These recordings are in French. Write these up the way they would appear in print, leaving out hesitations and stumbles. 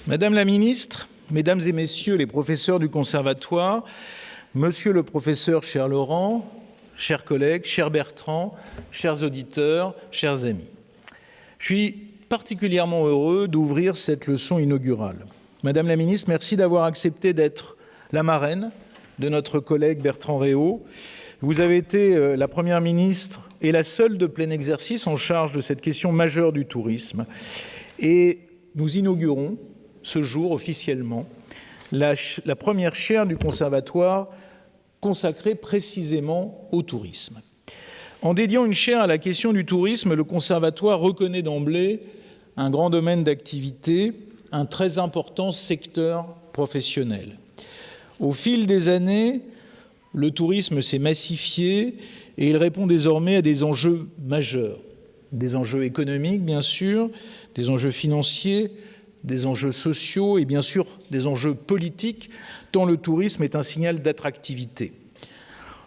Madame la ministre, mesdames et messieurs les professeurs du conservatoire, monsieur le professeur cher Laurent, chers collègues, cher Bertrand, chers auditeurs, chers amis. Je suis particulièrement heureux d'ouvrir cette leçon inaugurale. Madame la ministre, merci d'avoir accepté d'être la marraine de notre collègue Bertrand Réau. Vous avez été la première ministre et la seule de plein exercice en charge de cette question majeure du tourisme. Et nous inaugurons ce jour officiellement la première chaire du conservatoire consacrée précisément au tourisme. En dédiant une chaire à la question du tourisme, le conservatoire reconnaît d'emblée un grand domaine d'activité, un très important secteur professionnel. Au fil des années, le tourisme s'est massifié et il répond désormais à des enjeux majeurs, des enjeux économiques bien sûr, des enjeux financiers, des enjeux sociaux et bien sûr des enjeux politiques, tant le tourisme est un signal d'attractivité.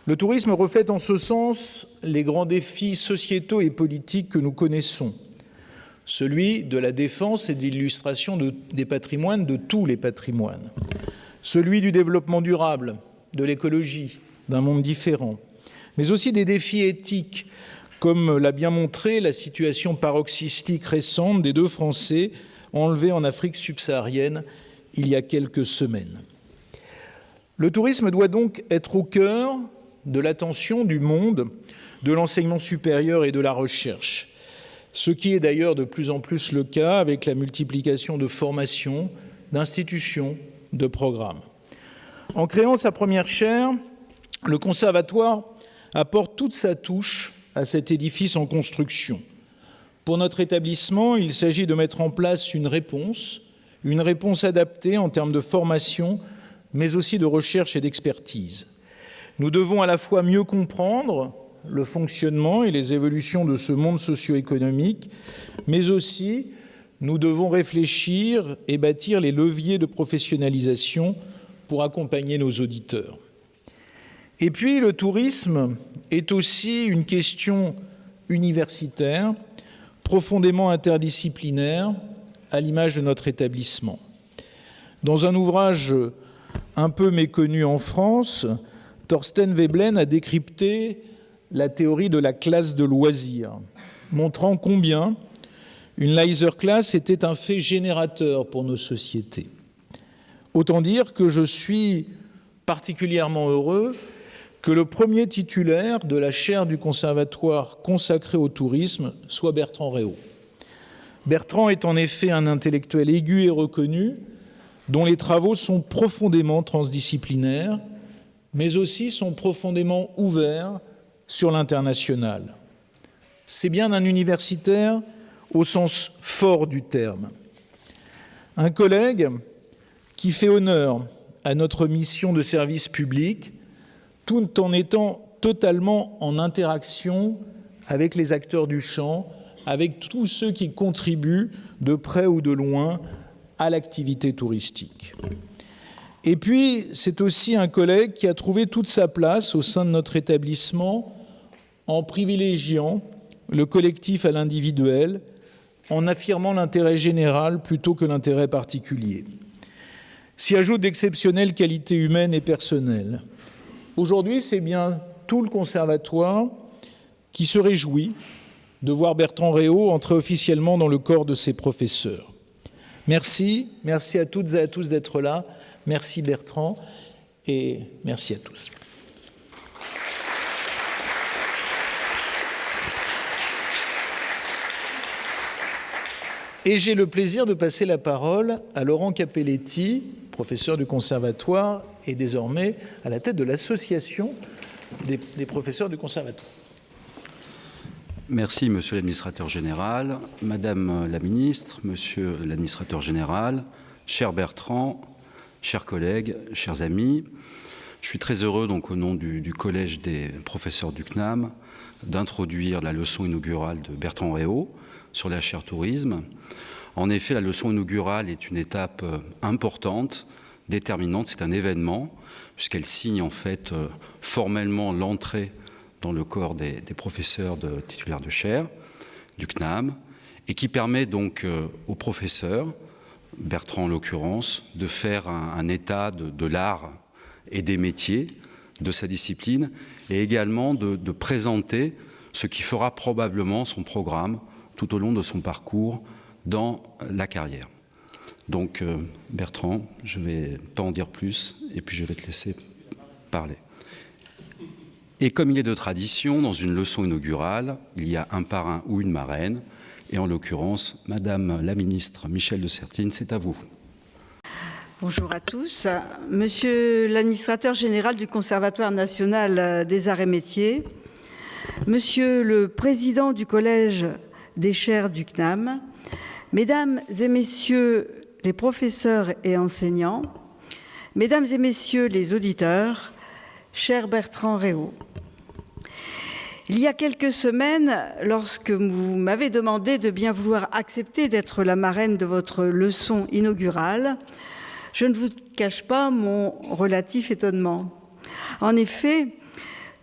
Le tourisme reflète en ce sens les grands défis sociétaux et politiques que nous connaissons, celui de la défense et de l'illustration des patrimoines, de tous les patrimoines, celui du développement durable, de l'écologie, d'un monde différent, mais aussi des défis éthiques, comme l'a bien montré la situation paroxystique récente des 2 Français enlevés en Afrique subsaharienne il y a quelques semaines. Le tourisme doit donc être au cœur de l'attention du monde, de l'enseignement supérieur et de la recherche, ce qui est d'ailleurs de plus en plus le cas avec la multiplication de formations, d'institutions, de programmes. En créant sa première chaire, le conservatoire apporte toute sa touche à cet édifice en construction. Pour notre établissement, il s'agit de mettre en place une réponse adaptée en termes de formation, mais aussi de recherche et d'expertise. Nous devons à la fois mieux comprendre le fonctionnement et les évolutions de ce monde socio-économique, mais aussi nous devons réfléchir et bâtir les leviers de professionnalisation pour accompagner nos auditeurs. Et puis, le tourisme est aussi une question universitaire, profondément interdisciplinaire, à l'image de notre établissement. Dans un ouvrage un peu méconnu en France, Thorsten Veblen a décrypté la théorie de la classe de loisirs, montrant combien une leisure class était un fait générateur pour nos sociétés. Autant dire que je suis particulièrement heureux que le premier titulaire de la chaire du conservatoire consacrée au tourisme soit Bertrand Réau. Bertrand est en effet un intellectuel aigu et reconnu, dont les travaux sont profondément transdisciplinaires, mais aussi sont profondément ouverts sur l'international. C'est bien un universitaire au sens fort du terme. Un collègue qui fait honneur à notre mission de service public, tout en étant totalement en interaction avec les acteurs du champ, avec tous ceux qui contribuent de près ou de loin à l'activité touristique. Et puis, c'est aussi un collègue qui a trouvé toute sa place au sein de notre établissement en privilégiant le collectif à l'individuel, en affirmant l'intérêt général plutôt que l'intérêt particulier. S'y ajoutent d'exceptionnelles qualités humaines et personnelles. Aujourd'hui, c'est bien tout le conservatoire qui se réjouit de voir Bertrand Réau entrer officiellement dans le corps de ses professeurs. Merci à toutes et à tous d'être là. Merci Bertrand et merci à tous. Et j'ai le plaisir de passer la parole à Laurent Capelletti, professeur du conservatoire et désormais à la tête de l'association des professeurs du conservatoire. Merci, monsieur l'administrateur général, madame la ministre, monsieur l'administrateur général, cher Bertrand, chers collègues, chers amis. Je suis très heureux, donc, au nom du Collège des professeurs du CNAM, d'introduire la leçon inaugurale de Bertrand Réau sur la chaire tourisme. En effet, la leçon inaugurale est une étape importante, déterminante. C'est un événement, puisqu'elle signe en fait formellement l'entrée dans le corps des professeurs titulaires de chaire du CNAM, et qui permet donc aux professeurs Bertrand en l'occurrence, de faire un état de l'art et des métiers de sa discipline, et également de présenter ce qui fera probablement son programme tout au long de son parcours dans la carrière. Donc Bertrand, je ne vais pas en dire plus, et puis je vais te laisser parler. Et comme il est de tradition, dans une leçon inaugurale, il y a un parrain ou une marraine, et en l'occurrence, Madame la ministre Michèle de Sertine, c'est à vous. Bonjour à tous. Monsieur l'administrateur général du Conservatoire national des arts et métiers, Monsieur le président du Collège des chaires du CNAM, Mesdames et Messieurs les professeurs et enseignants, Mesdames et Messieurs les auditeurs, cher Bertrand Réau. Il y a quelques semaines, lorsque vous m'avez demandé de bien vouloir accepter d'être la marraine de votre leçon inaugurale, je ne vous cache pas mon relatif étonnement. En effet,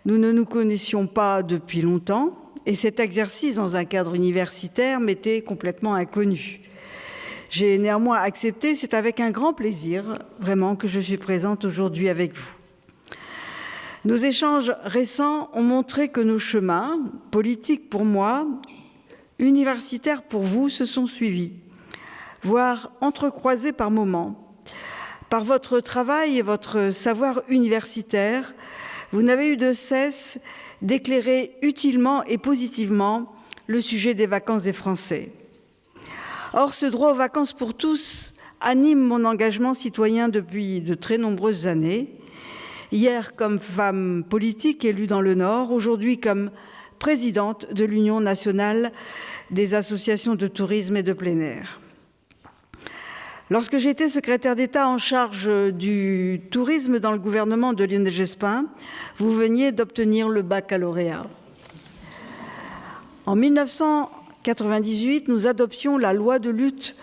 nous ne nous connaissions pas depuis longtemps et cet exercice dans un cadre universitaire m'était complètement inconnu. J'ai néanmoins accepté, c'est avec un grand plaisir, vraiment, que je suis présente aujourd'hui avec vous. Nos échanges récents ont montré que nos chemins, politiques pour moi, universitaires pour vous, se sont suivis, voire entrecroisés par moments. Par votre travail et votre savoir universitaire, vous n'avez eu de cesse d'éclairer utilement et positivement le sujet des vacances des Français. Or, ce droit aux vacances pour tous anime mon engagement citoyen depuis de très nombreuses années. Hier comme femme politique élue dans le Nord, aujourd'hui comme présidente de l'Union nationale des associations de tourisme et de plein air. Lorsque j'étais secrétaire d'État en charge du tourisme dans le gouvernement de Lionel Jospin, vous veniez d'obtenir le baccalauréat. En 1998, nous adoptions la loi de lutte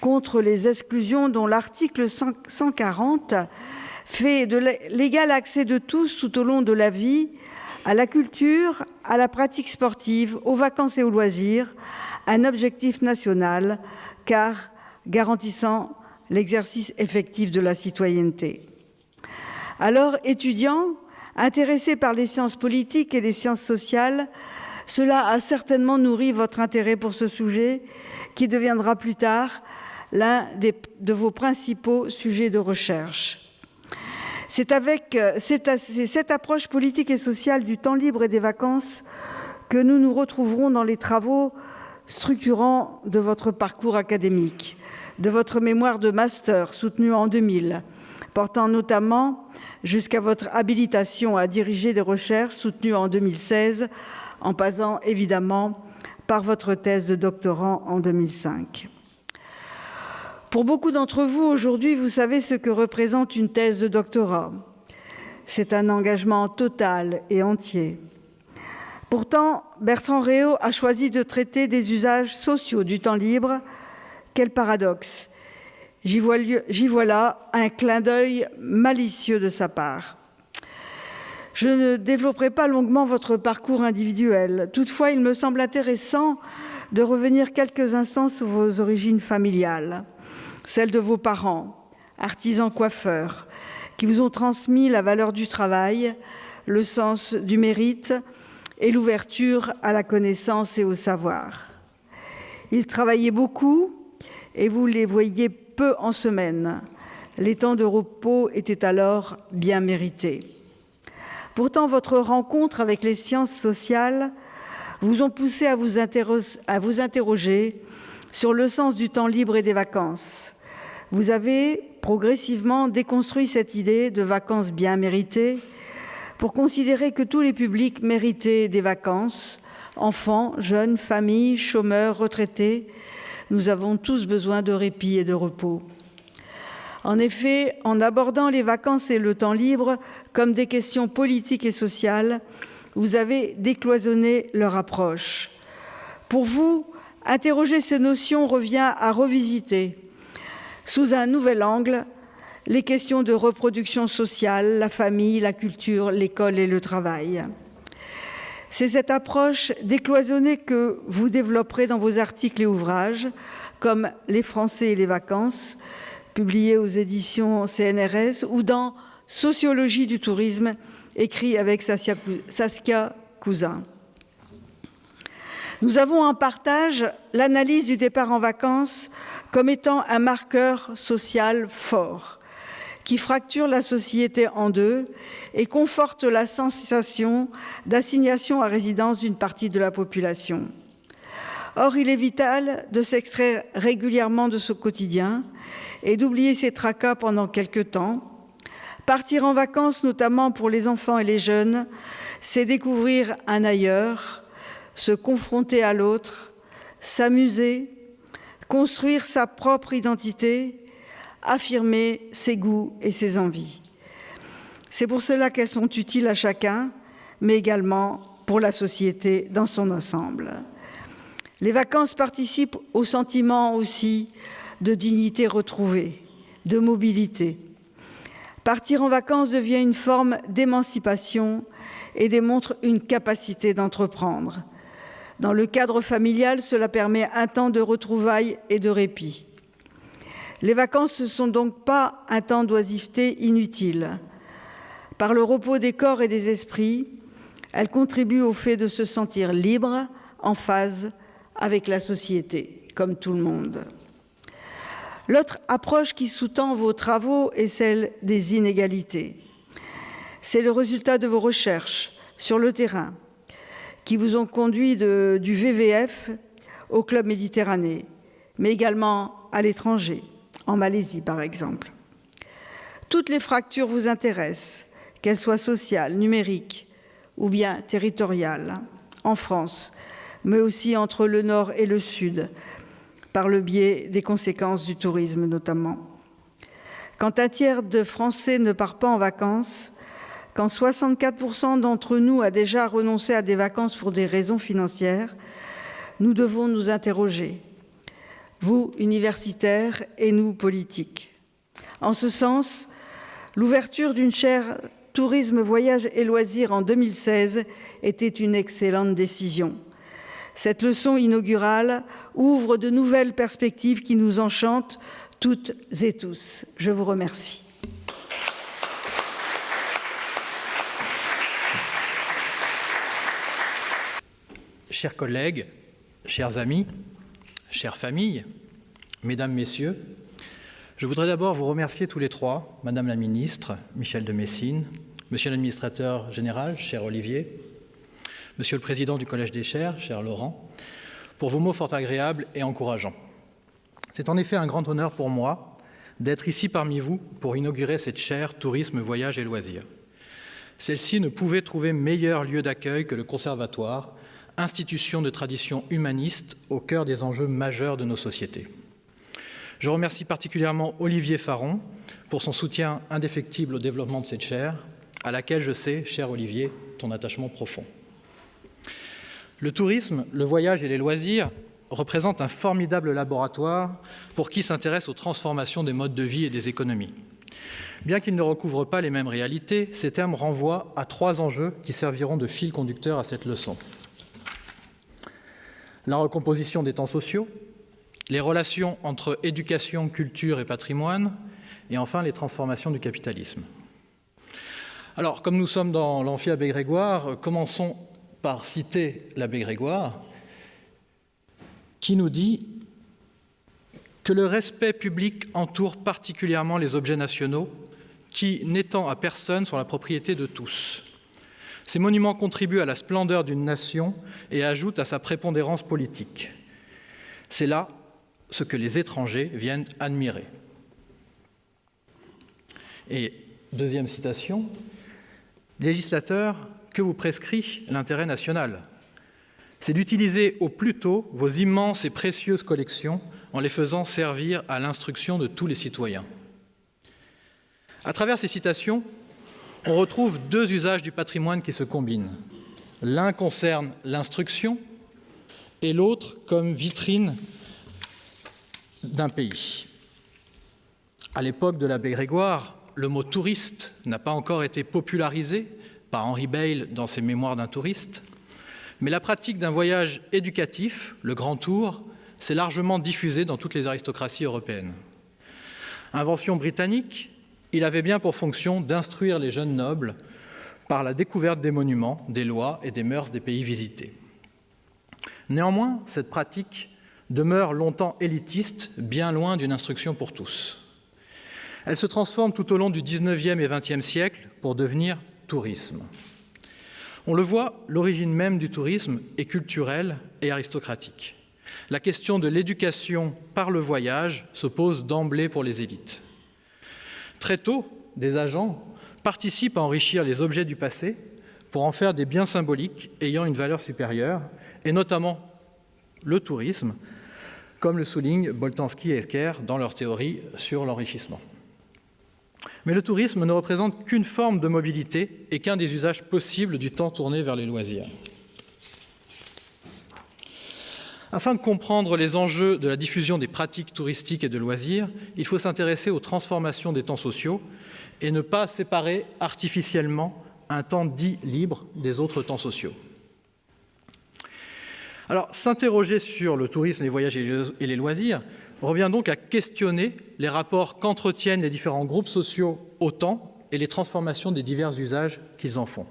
contre les exclusions dont l'article 140 fait de l'égal accès de tous tout au long de la vie à la culture, à la pratique sportive, aux vacances et aux loisirs, un objectif national, car garantissant l'exercice effectif de la citoyenneté. Alors, étudiants, intéressés par les sciences politiques et les sciences sociales, cela a certainement nourri votre intérêt pour ce sujet qui deviendra plus tard l'un de vos principaux sujets de recherche. C'est avec cette approche politique et sociale du temps libre et des vacances que nous nous retrouverons dans les travaux structurants de votre parcours académique, de votre mémoire de master soutenu en 2000, portant notamment jusqu'à votre habilitation à diriger des recherches soutenue en 2016, en passant évidemment par votre thèse de doctorant en 2005. Pour beaucoup d'entre vous, aujourd'hui, vous savez ce que représente une thèse de doctorat. C'est un engagement total et entier. Pourtant, Bertrand Réau a choisi de traiter des usages sociaux du temps libre. Quel paradoxe! J'y vois là un clin d'œil malicieux de sa part. Je ne développerai pas longuement votre parcours individuel. Toutefois, il me semble intéressant de revenir quelques instants sur vos origines familiales, celles de vos parents, artisans coiffeurs, qui vous ont transmis la valeur du travail, le sens du mérite et l'ouverture à la connaissance et au savoir. Ils travaillaient beaucoup et vous les voyiez peu en semaine. Les temps de repos étaient alors bien mérités. Pourtant, votre rencontre avec les sciences sociales vous ont poussé à vous interroger sur le sens du temps libre et des vacances. Vous avez progressivement déconstruit cette idée de vacances bien méritées pour considérer que tous les publics méritaient des vacances, enfants, jeunes, familles, chômeurs, retraités. Nous avons tous besoin de répit et de repos. En effet, en abordant les vacances et le temps libre comme des questions politiques et sociales, vous avez décloisonné leur approche. Pour vous, interroger ces notions revient à revisiter, sous un nouvel angle, les questions de reproduction sociale, la famille, la culture, l'école et le travail. C'est cette approche décloisonnée que vous développerez dans vos articles et ouvrages, comme Les Français et les vacances, publié aux éditions CNRS, ou dans Sociologie du tourisme, écrit avec Saskia Cousin. Nous avons en partage l'analyse du départ en vacances comme étant un marqueur social fort, qui fracture la société en deux et conforte la sensation d'assignation à résidence d'une partie de la population. Or, il est vital de s'extraire régulièrement de ce quotidien et d'oublier ses tracas pendant quelque temps. Partir en vacances, notamment pour les enfants et les jeunes, c'est découvrir un ailleurs, se confronter à l'autre, s'amuser, construire sa propre identité, affirmer ses goûts et ses envies. C'est pour cela qu'elles sont utiles à chacun, mais également pour la société dans son ensemble. Les vacances participent au sentiment aussi de dignité retrouvée, de mobilité. Partir en vacances devient une forme d'émancipation et démontre une capacité d'entreprendre. Dans le cadre familial, cela permet un temps de retrouvailles et de répit. Les vacances ne sont donc pas un temps d'oisiveté inutile. Par le repos des corps et des esprits, elles contribuent au fait de se sentir libre, en phase avec la société, comme tout le monde. L'autre approche qui sous-tend vos travaux est celle des inégalités. C'est le résultat de vos recherches sur le terrain qui vous ont conduit du VVF au Club Méditerranée, mais également à l'étranger, en Malaisie par exemple. Toutes les fractures vous intéressent, qu'elles soient sociales, numériques ou bien territoriales, en France, mais aussi entre le Nord et le Sud, par le biais des conséquences du tourisme notamment. Quand un tiers de Français ne part pas en vacances, quand 64% d'entre nous a déjà renoncé à des vacances pour des raisons financières, nous devons nous interroger, vous, universitaires, et nous, politiques. En ce sens, l'ouverture d'une chaire Tourisme, voyages et loisirs en 2016 était une excellente décision. Cette leçon inaugurale ouvre de nouvelles perspectives qui nous enchantent toutes et tous. Je vous remercie. Chers collègues, chers amis, chères familles, mesdames, messieurs, je voudrais d'abord vous remercier tous les trois, Madame la Ministre, Michel de Messine, Monsieur l'Administrateur Général, cher Olivier, Monsieur le Président du Collège des Chaires, cher Laurent, pour vos mots fort agréables et encourageants. C'est en effet un grand honneur pour moi d'être ici parmi vous pour inaugurer cette chaire Tourisme, Voyages et Loisirs. Celle-ci ne pouvait trouver meilleur lieu d'accueil que le Conservatoire, institution de tradition humaniste au cœur des enjeux majeurs de nos sociétés. Je remercie particulièrement Olivier Faron pour son soutien indéfectible au développement de cette chaire, à laquelle je sais, cher Olivier, ton attachement profond. Le tourisme, le voyage et les loisirs représentent un formidable laboratoire pour qui s'intéresse aux transformations des modes de vie et des économies. Bien qu'ils ne recouvrent pas les mêmes réalités, ces termes renvoient à trois enjeux qui serviront de fil conducteur à cette leçon. La recomposition des temps sociaux, les relations entre éducation, culture et patrimoine, et enfin les transformations du capitalisme. Alors, comme nous sommes dans l'amphi Abbé Grégoire, commençons par citer l'abbé Grégoire, qui nous dit que le respect public entoure particulièrement les objets nationaux qui, n'étant à personne, sont la propriété de tous. Ces monuments contribuent à la splendeur d'une nation et ajoutent à sa prépondérance politique. C'est là ce que les étrangers viennent admirer. Et deuxième citation, législateur, que vous prescrit l'intérêt national? C'est d'utiliser au plus tôt vos immenses et précieuses collections en les faisant servir à l'instruction de tous les citoyens. À travers ces citations, on retrouve deux usages du patrimoine qui se combinent. L'un concerne l'instruction et l'autre comme vitrine d'un pays. À l'époque de l'abbé Grégoire, le mot touriste n'a pas encore été popularisé par Henri Bayle dans ses Mémoires d'un touriste. Mais la pratique d'un voyage éducatif, le grand tour, s'est largement diffusée dans toutes les aristocraties européennes. Invention britannique, il avait bien pour fonction d'instruire les jeunes nobles par la découverte des monuments, des lois et des mœurs des pays visités. Néanmoins, cette pratique demeure longtemps élitiste, bien loin d'une instruction pour tous. Elle se transforme tout au long du XIXe et XXe siècle pour devenir tourisme. On le voit, l'origine même du tourisme est culturelle et aristocratique. La question de l'éducation par le voyage se pose d'emblée pour les élites. Très tôt, des agents participent à enrichir les objets du passé pour en faire des biens symboliques ayant une valeur supérieure, et notamment le tourisme, comme le soulignent Boltanski et Elker dans leur théorie sur l'enrichissement. Mais le tourisme ne représente qu'une forme de mobilité et qu'un des usages possibles du temps tourné vers les loisirs. Afin de comprendre les enjeux de la diffusion des pratiques touristiques et de loisirs, il faut s'intéresser aux transformations des temps sociaux et ne pas séparer artificiellement un temps dit libre des autres temps sociaux. Alors, s'interroger sur le tourisme, les voyages et les loisirs revient donc à questionner les rapports qu'entretiennent les différents groupes sociaux au temps et les transformations des divers usages qu'ils en font.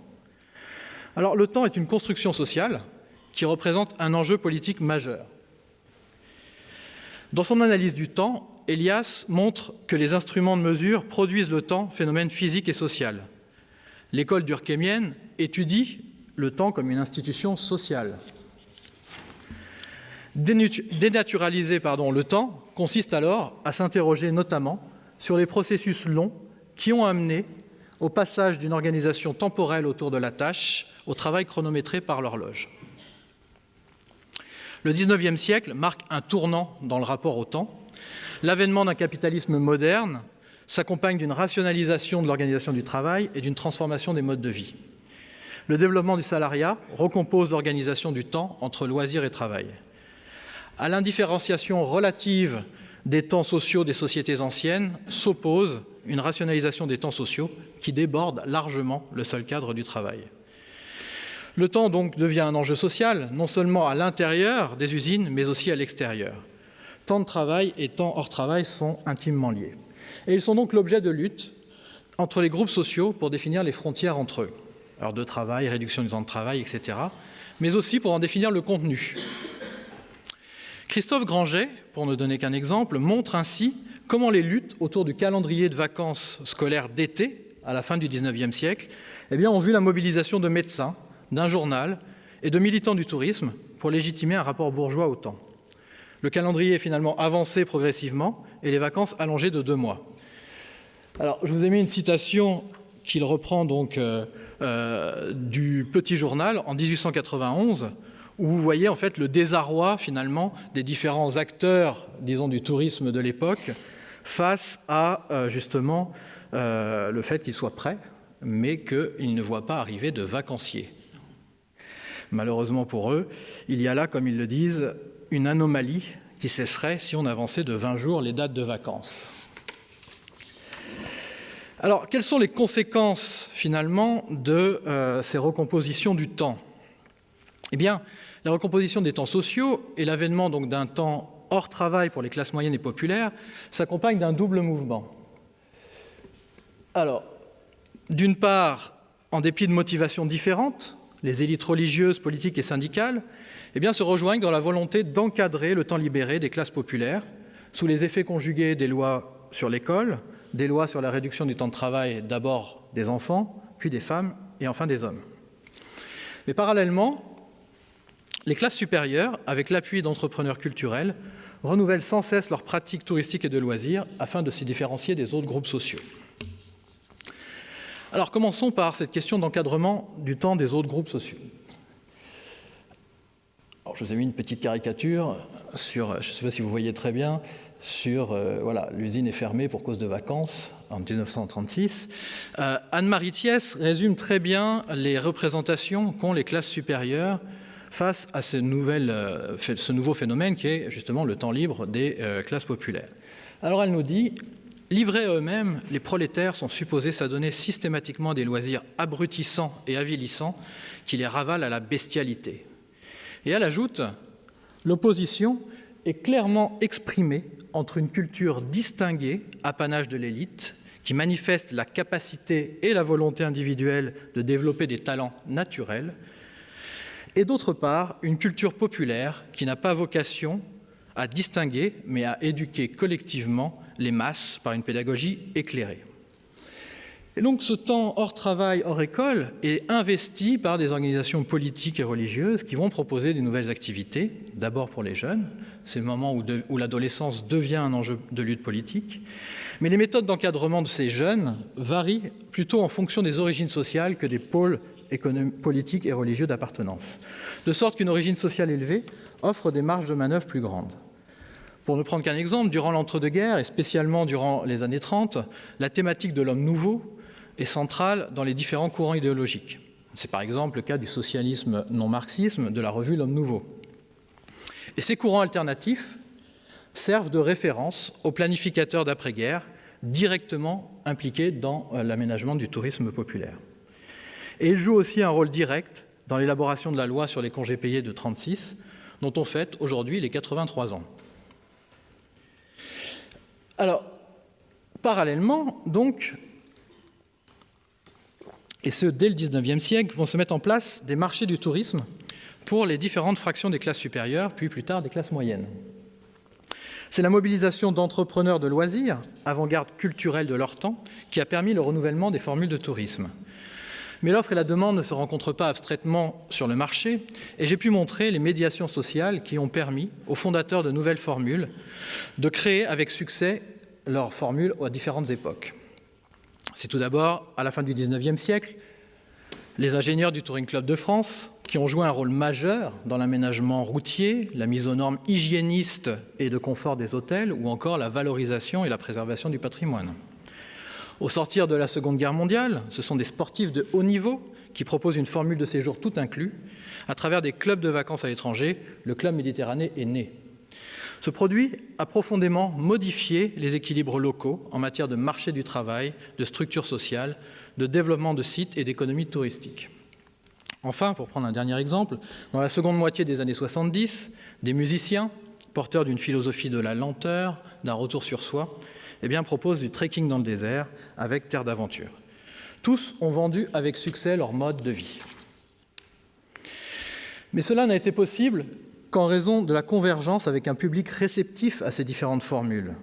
Alors, le temps est une construction sociale qui représente un enjeu politique majeur. Dans son analyse du temps, Elias montre que les instruments de mesure produisent le temps, phénomène physique et social. L'école durkheimienne étudie le temps comme une institution sociale. Dénaturaliser le temps consiste alors à s'interroger notamment sur les processus longs qui ont amené au passage d'une organisation temporelle autour de la tâche au travail chronométré par l'horloge. Le XIXe siècle marque un tournant dans le rapport au temps. L'avènement d'un capitalisme moderne s'accompagne d'une rationalisation de l'organisation du travail et d'une transformation des modes de vie. Le développement du salariat recompose l'organisation du temps entre loisirs et travail. À l'indifférenciation relative des temps sociaux des sociétés anciennes s'oppose une rationalisation des temps sociaux qui déborde largement le seul cadre du travail. Le temps donc devient un enjeu social, non seulement à l'intérieur des usines, mais aussi à l'extérieur. Temps de travail et temps hors travail sont intimement liés. Et ils sont donc l'objet de luttes entre les groupes sociaux pour définir les frontières entre eux. Heures de travail, réduction du temps de travail, etc. Mais aussi pour en définir le contenu. Christophe Granget, pour ne donner qu'un exemple, montre ainsi comment les luttes autour du calendrier de vacances scolaires d'été, à la fin du XIXe siècle, ont vu la mobilisation de médecins, d'un journal et de militants du tourisme pour légitimer un rapport bourgeois au temps. Le calendrier est finalement avancé progressivement et les vacances allongées de 2 mois. Alors, je vous ai mis une citation qu'il reprend donc du Petit Journal en 1891, où vous voyez en fait le désarroi finalement des différents acteurs, disons, du tourisme de l'époque face à justement le fait qu'ils soient prêts, mais qu'ils ne voient pas arriver de vacanciers. Malheureusement pour eux, il y a là, comme ils le disent, une anomalie qui cesserait si on avançait de 20 jours les dates de vacances. Alors, quelles sont les conséquences, finalement, de ces recompositions du temps ? Eh bien, la recomposition des temps sociaux et l'avènement donc d'un temps hors travail pour les classes moyennes et populaires s'accompagnent d'un double mouvement. Alors, d'une part, en dépit de motivations différentes, les élites religieuses, politiques et syndicales se rejoignent dans la volonté d'encadrer le temps libéré des classes populaires sous les effets conjugués des lois sur l'école, des lois sur la réduction du temps de travail, d'abord des enfants, puis des femmes et enfin des hommes. Mais parallèlement, les classes supérieures, avec l'appui d'entrepreneurs culturels, renouvellent sans cesse leurs pratiques touristiques et de loisirs afin de se différencier des autres groupes sociaux. Alors, commençons par cette question d'encadrement du temps des autres groupes sociaux. Alors, je vous ai mis une petite caricature sur, je ne sais pas si vous voyez très bien, sur, l'usine est fermée pour cause de vacances en 1936. Anne-Marie Thiès résume très bien les représentations qu'ont les classes supérieures face à ce nouveau phénomène qui est justement le temps libre des classes populaires. Alors, elle nous dit: livrés à eux-mêmes, les prolétaires sont supposés s'adonner systématiquement à des loisirs abrutissants et avilissants qui les ravalent à la bestialité. Et elle ajoute « L'opposition est clairement exprimée entre une culture distinguée, apanage de l'élite, qui manifeste la capacité et la volonté individuelle de développer des talents naturels, et d'autre part, une culture populaire qui n'a pas vocation à distinguer, mais à éduquer collectivement les masses par une pédagogie éclairée. » Et donc ce temps hors travail, hors école, est investi par des organisations politiques et religieuses qui vont proposer des nouvelles activités, d'abord pour les jeunes, c'est le moment où l'adolescence devient un enjeu de lutte politique, mais les méthodes d'encadrement de ces jeunes varient plutôt en fonction des origines sociales que des pôles politiques et religieux d'appartenance, de sorte qu'une origine sociale élevée offre des marges de manœuvre plus grandes. Pour ne prendre qu'un exemple, durant l'entre-deux-guerres, et spécialement durant les années 30, la thématique de l'homme nouveau est centrale dans les différents courants idéologiques. C'est par exemple le cas du socialisme non-marxisme de la revue L'Homme Nouveau. Et ces courants alternatifs servent de référence aux planificateurs d'après-guerre directement impliqués dans l'aménagement du tourisme populaire. Et ils jouent aussi un rôle direct dans l'élaboration de la loi sur les congés payés de 1936, dont on fête aujourd'hui les 83 ans. Alors, parallèlement, donc, et ce dès le XIXe siècle, vont se mettre en place des marchés du tourisme pour les différentes fractions des classes supérieures, puis plus tard des classes moyennes. C'est la mobilisation d'entrepreneurs de loisirs, avant-garde culturelle de leur temps, qui a permis le renouvellement des formules de tourisme. Mais l'offre et la demande ne se rencontrent pas abstraitement sur le marché, et j'ai pu montrer les médiations sociales qui ont permis aux fondateurs de nouvelles formules de créer avec succès leurs formules à différentes époques. C'est tout d'abord, à la fin du XIXe siècle, les ingénieurs du Touring Club de France qui ont joué un rôle majeur dans l'aménagement routier, la mise aux normes hygiénistes et de confort des hôtels, ou encore la valorisation et la préservation du patrimoine. Au sortir de la Seconde Guerre mondiale, ce sont des sportifs de haut niveau qui proposent une formule de séjour tout inclus. À travers des clubs de vacances à l'étranger, le Club Méditerranée est né. Ce produit a profondément modifié les équilibres locaux en matière de marché du travail, de structures sociales, de développement de sites et d'économie touristique. Enfin, pour prendre un dernier exemple, dans la seconde moitié des années 70, des musiciens, porteurs d'une philosophie de la lenteur, d'un retour sur soi, proposent du trekking dans le désert avec Terre d'Aventure. Tous ont vendu avec succès leur mode de vie. Mais cela n'a été possible qu'en raison de la convergence avec un public réceptif à ces différentes formules.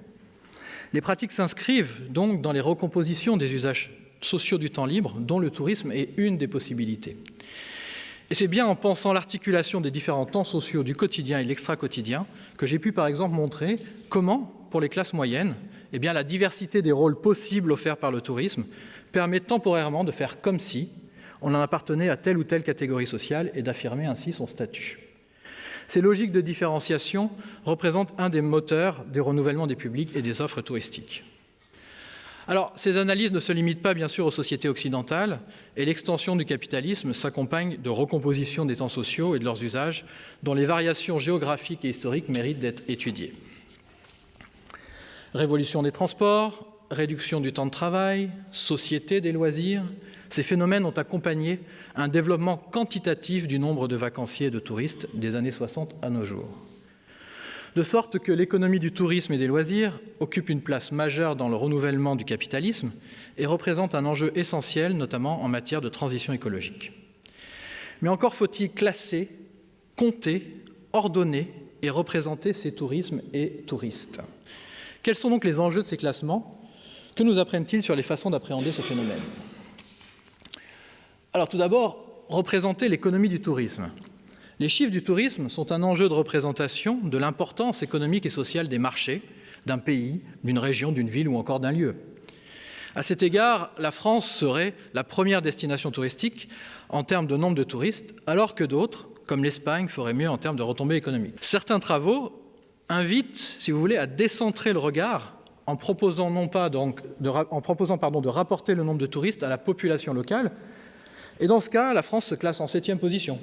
Les pratiques s'inscrivent donc dans les recompositions des usages sociaux du temps libre, dont le tourisme est une des possibilités. Et c'est bien en pensant l'articulation des différents temps sociaux du quotidien et de l'extra-quotidien que j'ai pu par exemple montrer comment, pour les classes moyennes, la diversité des rôles possibles offerts par le tourisme permet temporairement de faire comme si on en appartenait à telle ou telle catégorie sociale et d'affirmer ainsi son statut. Ces logiques de différenciation représentent un des moteurs du renouvellement des publics et des offres touristiques. Alors, ces analyses ne se limitent pas, bien sûr, aux sociétés occidentales, et l'extension du capitalisme s'accompagne de recompositions des temps sociaux et de leurs usages, dont les variations géographiques et historiques méritent d'être étudiées. Révolution des transports, réduction du temps de travail, société des loisirs, ces phénomènes ont accompagné un développement quantitatif du nombre de vacanciers et de touristes des années 60 à nos jours. De sorte que l'économie du tourisme et des loisirs occupe une place majeure dans le renouvellement du capitalisme et représente un enjeu essentiel, notamment en matière de transition écologique. Mais encore faut-il classer, compter, ordonner et représenter ces tourismes et touristes. Quels sont donc les enjeux de ces classements? Que nous apprennent-ils sur les façons d'appréhender ce phénomène? Alors tout d'abord, représenter l'économie du tourisme. Les chiffres du tourisme sont un enjeu de représentation de l'importance économique et sociale des marchés, d'un pays, d'une région, d'une ville ou encore d'un lieu. À cet égard, la France serait la première destination touristique en termes de nombre de touristes, alors que d'autres, comme l'Espagne, feraient mieux en termes de retombées économiques. Certains travaux invitent, si vous voulez, à décentrer le regard en proposant de rapporter le nombre de touristes à la population locale. Et dans ce cas, la France se classe en 7e position.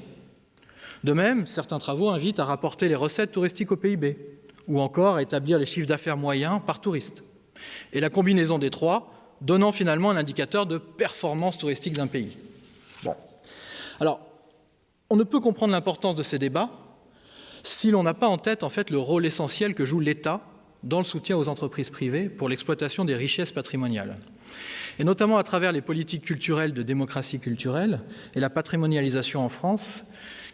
De même, certains travaux invitent à rapporter les recettes touristiques au PIB, ou encore à établir les chiffres d'affaires moyens par touriste. Et la combinaison des trois donnant finalement un indicateur de performance touristique d'un pays. Bon. Alors, on ne peut comprendre l'importance de ces débats si l'on n'a pas en tête, le rôle essentiel que joue l'État dans le soutien aux entreprises privées pour l'exploitation des richesses patrimoniales, et notamment à travers les politiques culturelles de démocratie culturelle et la patrimonialisation en France,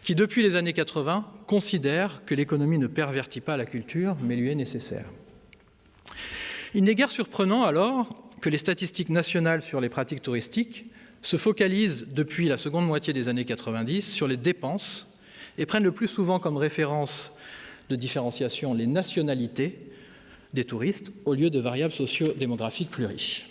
qui, depuis les années 80, considèrent que l'économie ne pervertit pas la culture, mais lui est nécessaire. Il n'est guère surprenant, alors, que les statistiques nationales sur les pratiques touristiques se focalisent, depuis la seconde moitié des années 90, sur les dépenses et prennent le plus souvent comme référence de différenciation les nationalités des touristes au lieu de variables socio-démographiques plus riches.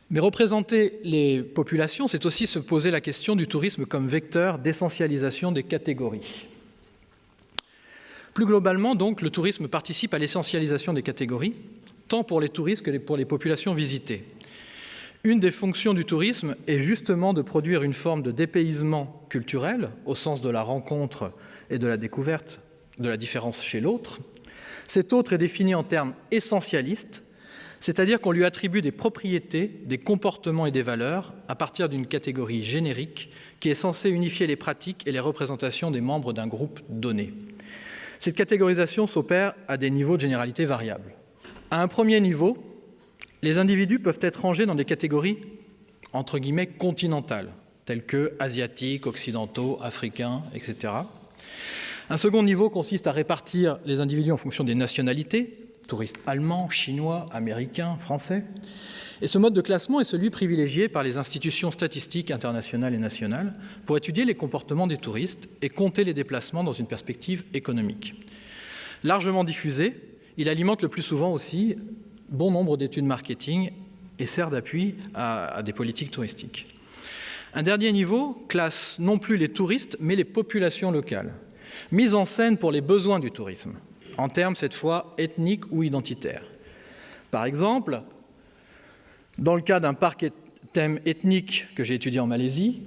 Mais représenter les populations, c'est aussi se poser la question du tourisme comme vecteur d'essentialisation des catégories. Plus globalement, donc, le tourisme participe à l'essentialisation des catégories, tant pour les touristes que pour les populations visitées. Une des fonctions du tourisme est justement de produire une forme de dépaysement culturel, au sens de la rencontre et de la découverte de la différence chez l'autre. Cet autre est défini en termes essentialistes, c'est-à-dire qu'on lui attribue des propriétés, des comportements et des valeurs à partir d'une catégorie générique qui est censée unifier les pratiques et les représentations des membres d'un groupe donné. Cette catégorisation s'opère à des niveaux de généralité variables. À un premier niveau, les individus peuvent être rangés dans des catégories entre guillemets continentales, telles que asiatiques, occidentaux, africains, etc. Un second niveau consiste à répartir les individus en fonction des nationalités, touristes allemands, chinois, américains, français. Et ce mode de classement est celui privilégié par les institutions statistiques internationales et nationales pour étudier les comportements des touristes et compter les déplacements dans une perspective économique. Largement diffusé, il alimente le plus souvent aussi bon nombre d'études marketing et sert d'appui à des politiques touristiques. Un dernier niveau classe non plus les touristes, mais les populations locales, mises en scène pour les besoins du tourisme, en termes cette fois ethniques ou identitaires. Par exemple, dans le cas d'un parc thème ethnique que j'ai étudié en Malaisie,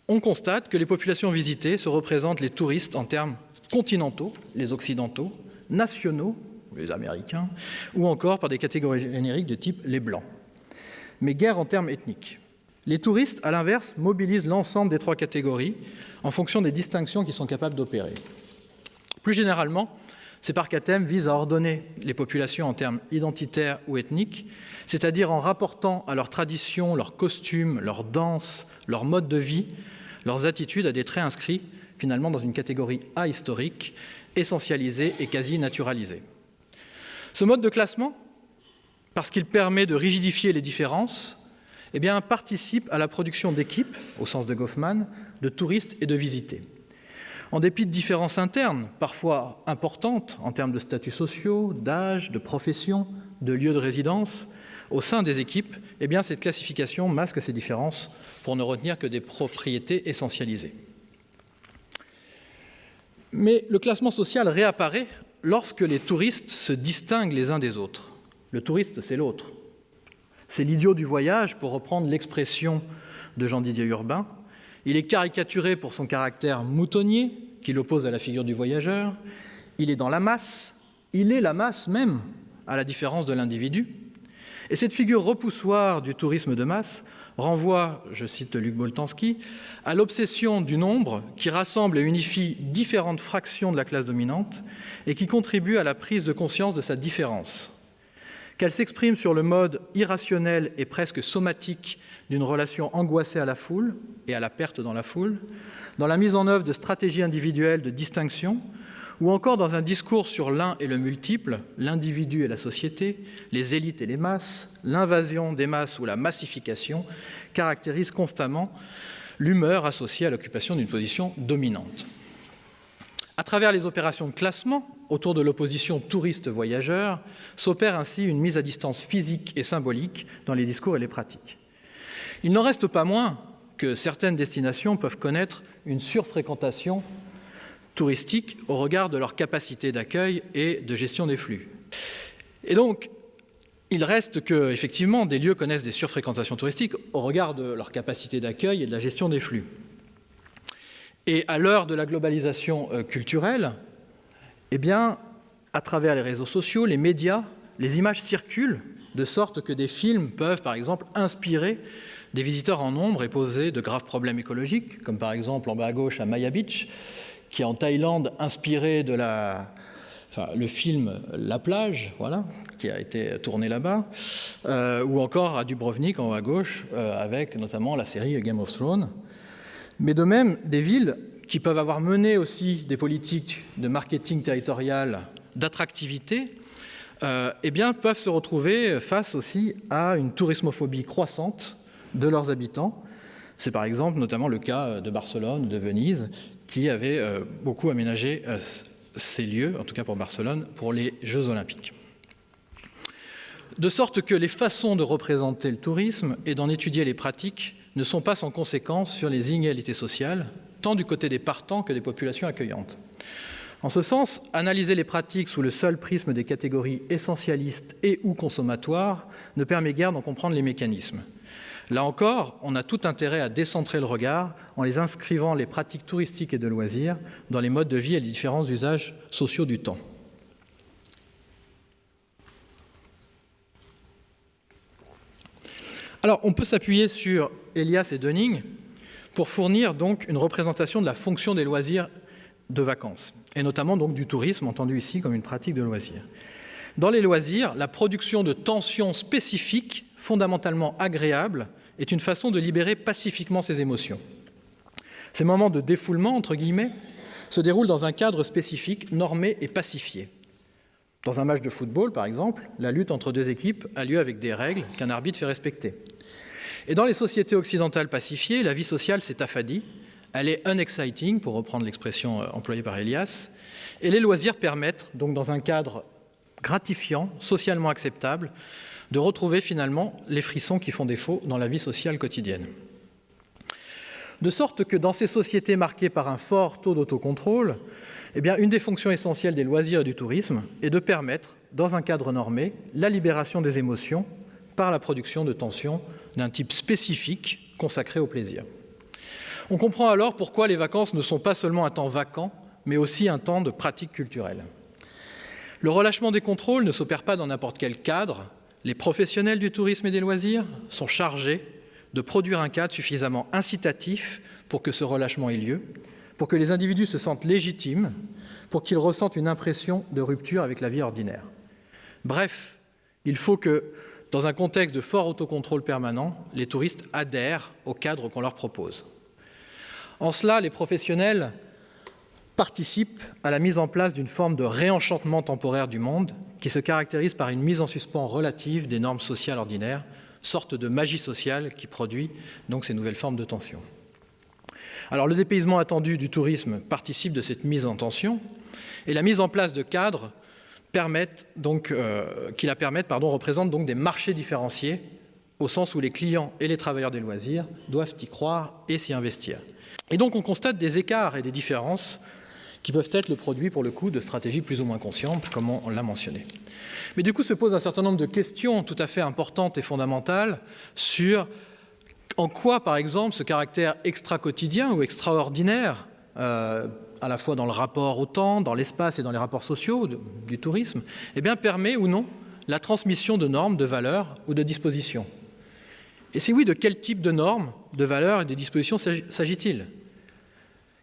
on constate que les populations visitées se représentent les touristes en termes continentaux, les occidentaux, nationaux, les Américains, ou encore par des catégories génériques de type les Blancs. Mais guère en termes ethniques. Les touristes, à l'inverse, mobilisent l'ensemble des trois catégories en fonction des distinctions qu'ils sont capables d'opérer. Plus généralement, ces parcs à thème visent à ordonner les populations en termes identitaires ou ethniques, c'est-à-dire en rapportant à leurs traditions, leurs costumes, leurs danses, leur mode de vie, leurs attitudes à des traits inscrits finalement dans une catégorie ahistorique, essentialisée et quasi naturalisée. Ce mode de classement, parce qu'il permet de rigidifier les différences, participe à la production d'équipes, au sens de Goffman, de touristes et de visités. En dépit de différences internes, parfois importantes en termes de statuts sociaux, d'âge, de profession, de lieu de résidence, au sein des équipes, cette classification masque ces différences pour ne retenir que des propriétés essentialisées. Mais le classement social réapparaît lorsque les touristes se distinguent les uns des autres. Le touriste, c'est l'autre. C'est l'idiot du voyage, pour reprendre l'expression de Jean-Didier Urbain. Il est caricaturé pour son caractère moutonnier, qui l'oppose à la figure du voyageur. Il est dans la masse. Il est la masse même, à la différence de l'individu. Et cette figure repoussoire du tourisme de masse renvoie, je cite Luc Boltanski, à l'obsession du nombre qui rassemble et unifie différentes fractions de la classe dominante et qui contribue à la prise de conscience de sa différence. Qu'elle s'exprime sur le mode irrationnel et presque somatique d'une relation angoissée à la foule et à la perte dans la foule, dans la mise en œuvre de stratégies individuelles de distinction, ou encore dans un discours sur l'un et le multiple, l'individu et la société, les élites et les masses, l'invasion des masses ou la massification, caractérise constamment l'humeur associée à l'occupation d'une position dominante. À travers les opérations de classement, autour de l'opposition touriste-voyageur, s'opère ainsi une mise à distance physique et symbolique dans les discours et les pratiques. Il n'en reste pas moins que certaines destinations peuvent connaître une surfréquentation touristique au regard de leur capacité d'accueil et de gestion des flux. Et donc, il reste que, effectivement, des lieux connaissent des surfréquentations touristiques au regard de leur capacité d'accueil et de la gestion des flux. Et à l'heure de la globalisation culturelle, à travers les réseaux sociaux, les médias, les images circulent de sorte que des films peuvent, par exemple, inspirer des visiteurs en nombre et poser de graves problèmes écologiques, comme par exemple en bas à gauche à Maya Beach, qui est en Thaïlande, inspiré de le film La plage, voilà, qui a été tourné là-bas, ou encore à Dubrovnik, en haut à gauche, avec notamment la série Game of Thrones. Mais de même, des villes qui peuvent avoir mené aussi des politiques de marketing territorial, d'attractivité, peuvent se retrouver face aussi à une tourismophobie croissante de leurs habitants. C'est par exemple notamment le cas de Barcelone ou de Venise, qui avaient beaucoup aménagé ces lieux, en tout cas pour Barcelone, pour les Jeux Olympiques. De sorte que les façons de représenter le tourisme et d'en étudier les pratiques ne sont pas sans conséquence sur les inégalités sociales, tant du côté des partants que des populations accueillantes. En ce sens, analyser les pratiques sous le seul prisme des catégories essentialistes et ou consommatoires ne permet guère d'en comprendre les mécanismes. Là encore, on a tout intérêt à décentrer le regard en les inscrivant les pratiques touristiques et de loisirs dans les modes de vie et les différents usages sociaux du temps. Alors, on peut s'appuyer sur Elias et Dunning pour fournir donc une représentation de la fonction des loisirs de vacances, et notamment donc du tourisme, entendu ici comme une pratique de loisirs. Dans les loisirs, la production de tensions spécifiques, fondamentalement agréables, est une façon de libérer pacifiquement ses émotions. Ces moments de défoulement, entre guillemets, se déroulent dans un cadre spécifique, normé et pacifié. Dans un match de football, par exemple, la lutte entre deux équipes a lieu avec des règles qu'un arbitre fait respecter. Et dans les sociétés occidentales pacifiées, la vie sociale s'est affadie, elle est unexciting, pour reprendre l'expression employée par Elias, et les loisirs permettent, donc dans un cadre gratifiant, socialement acceptable, de retrouver finalement les frissons qui font défaut dans la vie sociale quotidienne. De sorte que dans ces sociétés marquées par un fort taux d'autocontrôle, une des fonctions essentielles des loisirs et du tourisme est de permettre, dans un cadre normé, la libération des émotions par la production de tensions d'un type spécifique consacré au plaisir. On comprend alors pourquoi les vacances ne sont pas seulement un temps vacant, mais aussi un temps de pratique culturelle. Le relâchement des contrôles ne s'opère pas dans n'importe quel cadre. Les professionnels du tourisme et des loisirs sont chargés de produire un cadre suffisamment incitatif pour que ce relâchement ait lieu, pour que les individus se sentent légitimes, pour qu'ils ressentent une impression de rupture avec la vie ordinaire. Bref, il faut que, dans un contexte de fort autocontrôle permanent, les touristes adhèrent au cadre qu'on leur propose. En cela, les professionnels participent à la mise en place d'une forme de réenchantement temporaire du monde qui se caractérise par une mise en suspens relative des normes sociales ordinaires, sorte de magie sociale qui produit donc ces nouvelles formes de tension. Alors le dépaysement attendu du tourisme participe de cette mise en tension et la mise en place de cadres représente donc des marchés différenciés au sens où les clients et les travailleurs des loisirs doivent y croire et s'y investir. Et donc on constate des écarts et des différences qui peuvent être le produit, pour le coup, de stratégies plus ou moins conscientes, comme on l'a mentionné. Mais du coup, se posent un certain nombre de questions tout à fait importantes et fondamentales sur en quoi, par exemple, ce caractère extra-quotidien ou extraordinaire, à la fois dans le rapport au temps, dans l'espace et dans les rapports sociaux du tourisme, permet ou non la transmission de normes, de valeurs ou de dispositions. Et si oui, de quel type de normes, de valeurs et de dispositions s'agit-il ?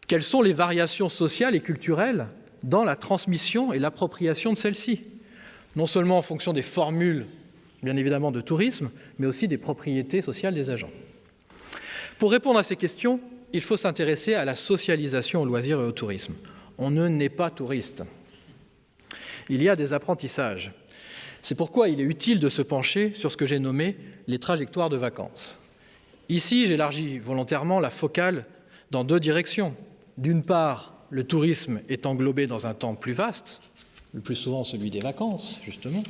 Quelles sont les variations sociales et culturelles dans la transmission et l'appropriation de celles-ci ? Non seulement en fonction des formules, bien évidemment, de tourisme, mais aussi des propriétés sociales des agents. Pour répondre à ces questions, il faut s'intéresser à la socialisation au loisir et au tourisme. On ne naît pas touriste. Il y a des apprentissages. C'est pourquoi il est utile de se pencher sur ce que j'ai nommé les trajectoires de vacances. Ici, j'élargis volontairement la focale dans deux directions. D'une part, le tourisme est englobé dans un temps plus vaste, le plus souvent celui des vacances, justement.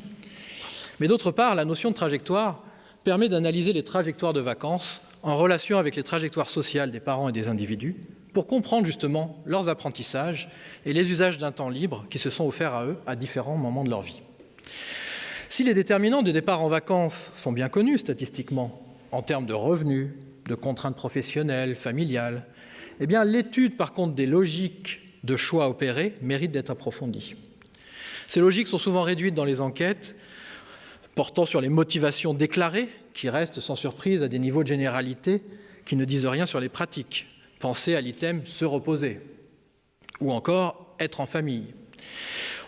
Mais d'autre part, la notion de trajectoire permet d'analyser les trajectoires de vacances en relation avec les trajectoires sociales des parents et des individus pour comprendre justement leurs apprentissages et les usages d'un temps libre qui se sont offerts à eux à différents moments de leur vie. Si les déterminants de départ en vacances sont bien connus statistiquement, en termes de revenus, de contraintes professionnelles, familiales, l'étude, par contre, des logiques de choix opérés mérite d'être approfondie. Ces logiques sont souvent réduites dans les enquêtes portant sur les motivations déclarées, qui restent sans surprise à des niveaux de généralité qui ne disent rien sur les pratiques. Pensez à l'item « se reposer » ou encore « être en famille ».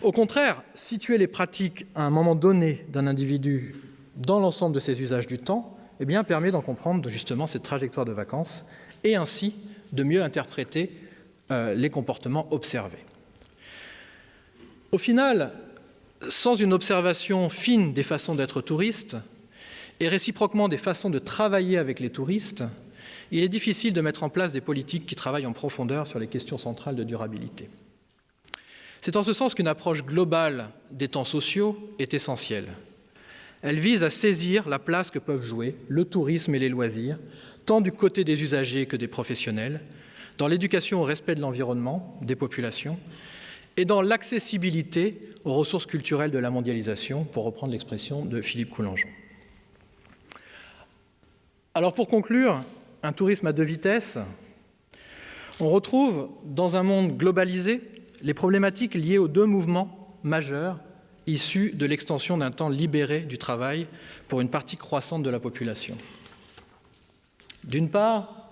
Au contraire, situer les pratiques à un moment donné d'un individu dans l'ensemble de ses usages du temps, eh bien, permet d'en comprendre justement cette trajectoire de vacances et ainsi de mieux interpréter les comportements observés. Au final, sans une observation fine des façons d'être touriste et réciproquement des façons de travailler avec les touristes, il est difficile de mettre en place des politiques qui travaillent en profondeur sur les questions centrales de durabilité. C'est en ce sens qu'une approche globale des temps sociaux est essentielle. Elle vise à saisir la place que peuvent jouer le tourisme et les loisirs, tant du côté des usagers que des professionnels, dans l'éducation au respect de l'environnement, des populations, et dans l'accessibilité aux ressources culturelles de la mondialisation, pour reprendre l'expression de Philippe Coulangeon. Alors pour conclure, un tourisme à deux vitesses, on retrouve dans un monde globalisé les problématiques liées aux deux mouvements majeurs issus de l'extension d'un temps libéré du travail pour une partie croissante de la population. D'une part,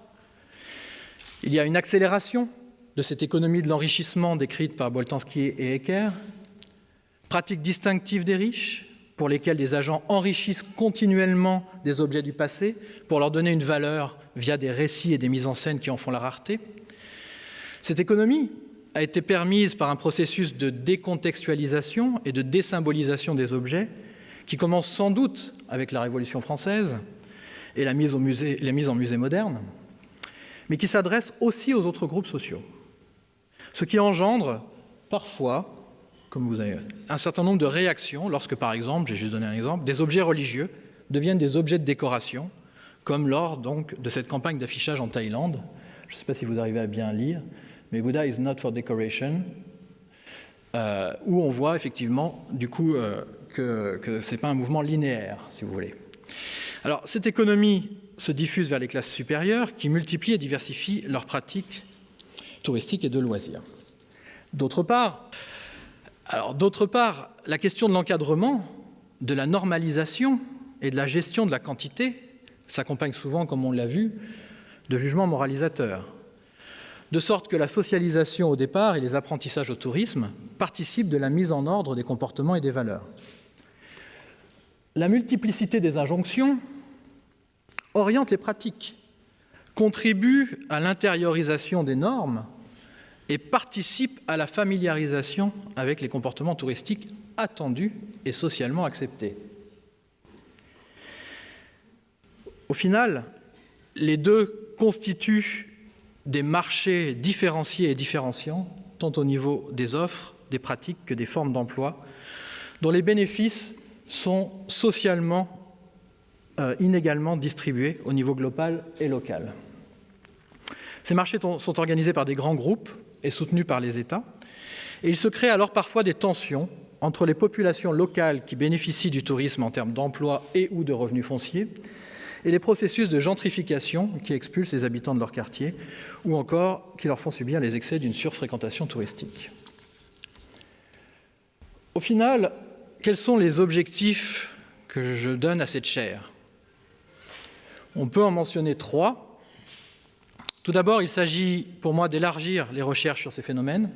il y a une accélération de cette économie de l'enrichissement décrite par Boltanski et Ecker, pratique distinctive des riches, pour lesquels des agents enrichissent continuellement des objets du passé pour leur donner une valeur via des récits et des mises en scène qui en font la rareté. Cette économie a été permise par un processus de décontextualisation et de désymbolisation des objets qui commence sans doute avec la Révolution française et la mise en musée moderne, mais qui s'adresse aussi aux autres groupes sociaux. Ce qui engendre parfois, comme vous avez un certain nombre de réactions lorsque, par exemple, j'ai juste donné un exemple, des objets religieux deviennent des objets de décoration, comme lors donc de cette campagne d'affichage en Thaïlande. Je ne sais pas si vous arrivez à bien lire, mais Buddha is not for decoration, où on voit effectivement du coup que ce n'est pas un mouvement linéaire, si vous voulez. Alors cette économie se diffuse vers les classes supérieures qui multiplient et diversifient leurs pratiques touristiques et de loisirs. D'autre part, la question de l'encadrement, de la normalisation et de la gestion de la quantité s'accompagne souvent, comme on l'a vu, de jugements moralisateurs, de sorte que la socialisation au départ et les apprentissages au tourisme participent de la mise en ordre des comportements et des valeurs. La multiplicité des injonctions oriente les pratiques, contribue à l'intériorisation des normes et participe à la familiarisation avec les comportements touristiques attendus et socialement acceptés. Au final, les deux constituent des marchés différenciés et différenciants, tant au niveau des offres, des pratiques que des formes d'emploi, dont les bénéfices sont socialement inégalement distribués au niveau global et local. Ces marchés sont organisés par des grands groupes et soutenus par les États, et il se crée alors parfois des tensions entre les populations locales qui bénéficient du tourisme en termes d'emploi et ou de revenus fonciers, et les processus de gentrification qui expulsent les habitants de leur quartier, ou encore qui leur font subir les excès d'une surfréquentation touristique. Au final, quels sont les objectifs que je donne à cette chaire ? On peut en mentionner 3. Tout d'abord, il s'agit pour moi d'élargir les recherches sur ces phénomènes,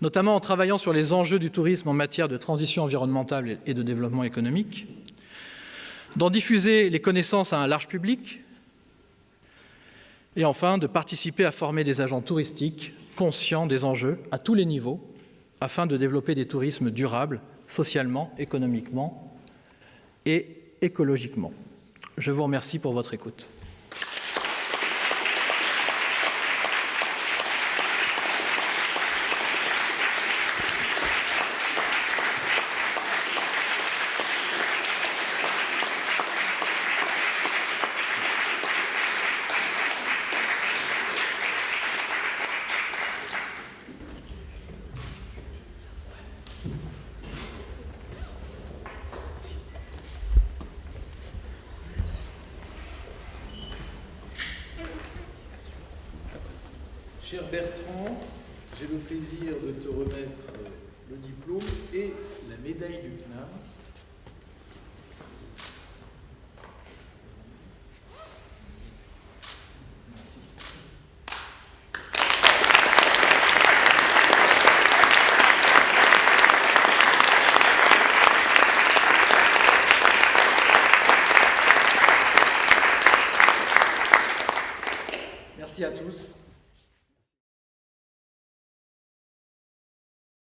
notamment en travaillant sur les enjeux du tourisme en matière de transition environnementale et de développement économique, d'en diffuser les connaissances à un large public, et enfin de participer à former des agents touristiques conscients des enjeux à tous les niveaux, afin de développer des tourismes durables, socialement, économiquement et écologiquement. Je vous remercie pour votre écoute. Cher Bertrand, j'ai le plaisir de te remettre le diplôme et la médaille du CNAM. Merci à tous.